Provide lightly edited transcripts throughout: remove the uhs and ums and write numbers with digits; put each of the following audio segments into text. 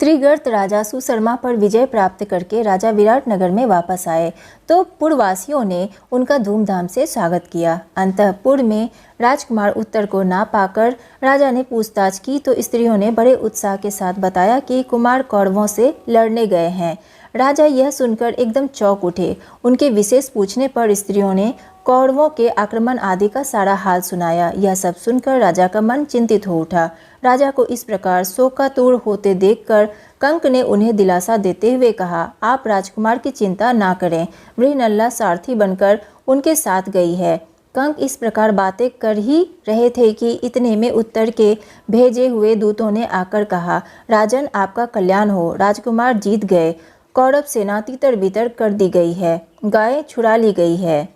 त्रिगर्त राजा सुशर्मा पर विजय प्राप्त करके राजा विराटनगर में वापस आए तो पुरवासियों ने उनका धूमधाम से स्वागत किया। अंतःपुर में राजकुमार उत्तर को ना पाकर राजा ने पूछताछ की तो स्त्रियों ने बड़े उत्साह के साथ बताया कि कुमार कौरवों से लड़ने गए हैं। राजा यह सुनकर एकदम चौंक उठे। उनके विशेष पूछने पर स्त्रियों ने कौरवों के आक्रमण आदि का सारा हाल सुनाया। यह सब सुनकर राजा का मन चिंतित हो उठा। राजा को इस प्रकार शोकातुर होते देखकर कंक ने उन्हें दिलासा देते हुए कहा, आप राजकुमार की चिंता ना करें, मृणल्ला सारथी बनकर उनके साथ गई है। कंक इस प्रकार बातें कर ही रहे थे कि इतने में उत्तर के भेजे हुए दूतों ने आकर कहा, राजन आपका कल्याण हो, राजकुमार जीत गए, कौरव सेना तितर बितर कर दी गई है, गायें छुड़ा ली गई है।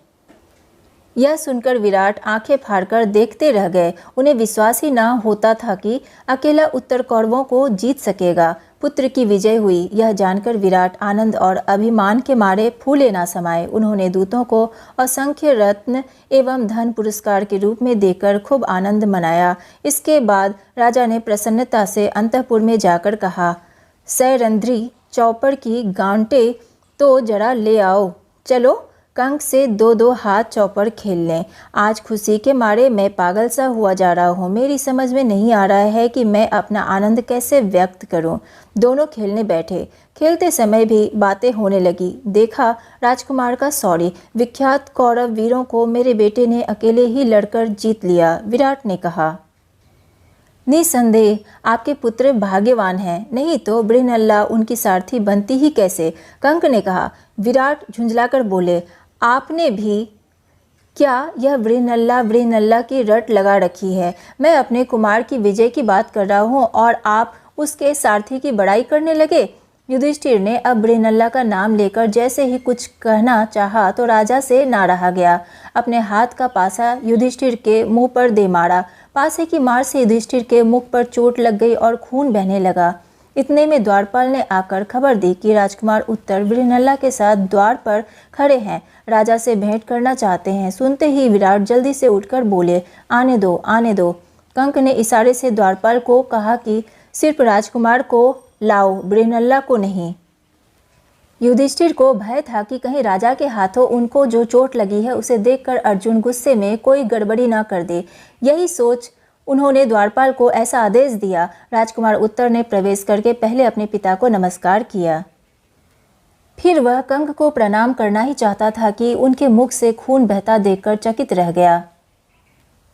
यह सुनकर विराट आंखें फाड़कर देखते रह गए। उन्हें विश्वास ही ना होता था कि अकेला उत्तर कौरवों को जीत सकेगा। पुत्र की विजय हुई यह जानकर विराट आनंद और अभिमान के मारे फूले ना समाये। उन्होंने दूतों को असंख्य रत्न एवं धन पुरस्कार के रूप में देकर खूब आनंद मनाया। इसके बाद राजा ने प्रसन्नता से अंतःपुर में जाकर कहा, सैरंध्री चौपर की गांटे तो जरा ले आओ, चलो कंक से दो दो हाथ चौपर खेल लें। आज खुशी के मारे मैं पागल सा हुआ जा रहा हूँ। मेरी समझ में नहीं आ रहा है कि मैं अपना आनंद कैसे व्यक्त करूँ। दोनों खेलने बैठे। खेलते समय भी बातें होने लगी। देखा राजकुमार का शौर्य, विख्यात कौरव वीरों को मेरे बेटे ने अकेले ही लड़कर जीत लिया। विराट ने कहा, निसंदेह आपके पुत्र भाग्यवान हैं, नहीं तो मृणल्ला उनकी सारथी बनती ही कैसे। कंक ने कहा। विराट झुंझलाकर बोले, आपने भी क्या यह मृणल्ला की रट लगा रखी है। मैं अपने कुमार की विजय की बात कर रहा हूँ और आप उसके सारथी की बड़ाई करने लगे। युधिष्ठिर ने अब मृणल्ला का नाम लेकर जैसे ही कुछ कहना चाहा तो राजा से ना रहा गया। अपने हाथ का पासा युधिष्ठिर के मुंह पर दे मारा। पासे की मार से युधिष्ठिर के मुख पर चोट लग गई और खून बहने लगा। इतने में द्वारपाल ने आकर खबर दी कि राजकुमार उत्तर मृणल्ला के साथ द्वार पर खड़े हैं, राजा से भेंट करना चाहते हैं। सुनते ही विराट जल्दी से उठकर बोले, आने दो आने दो। कंक ने इशारे से द्वारपाल को कहा कि सिर्फ राजकुमार को लाओ, मृणल्ला को नहीं। युधिष्ठिर को भय था कि कहीं राजा के हाथों उनको जो चोट लगी है उसे देखकर अर्जुन गुस्से में कोई गड़बड़ी ना कर दे। यही सोच उन्होंने द्वारपाल को ऐसा आदेश दिया। राजकुमार उत्तर ने प्रवेश करके पहले अपने पिता को नमस्कार किया। फिर वह कंक को प्रणाम करना ही चाहता था कि उनके मुख से खून बहता देखकर चकित रह गया।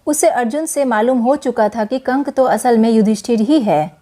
उसे अर्जुन से मालूम हो चुका था कि कंक तो असल में युधिष्ठिर ही है।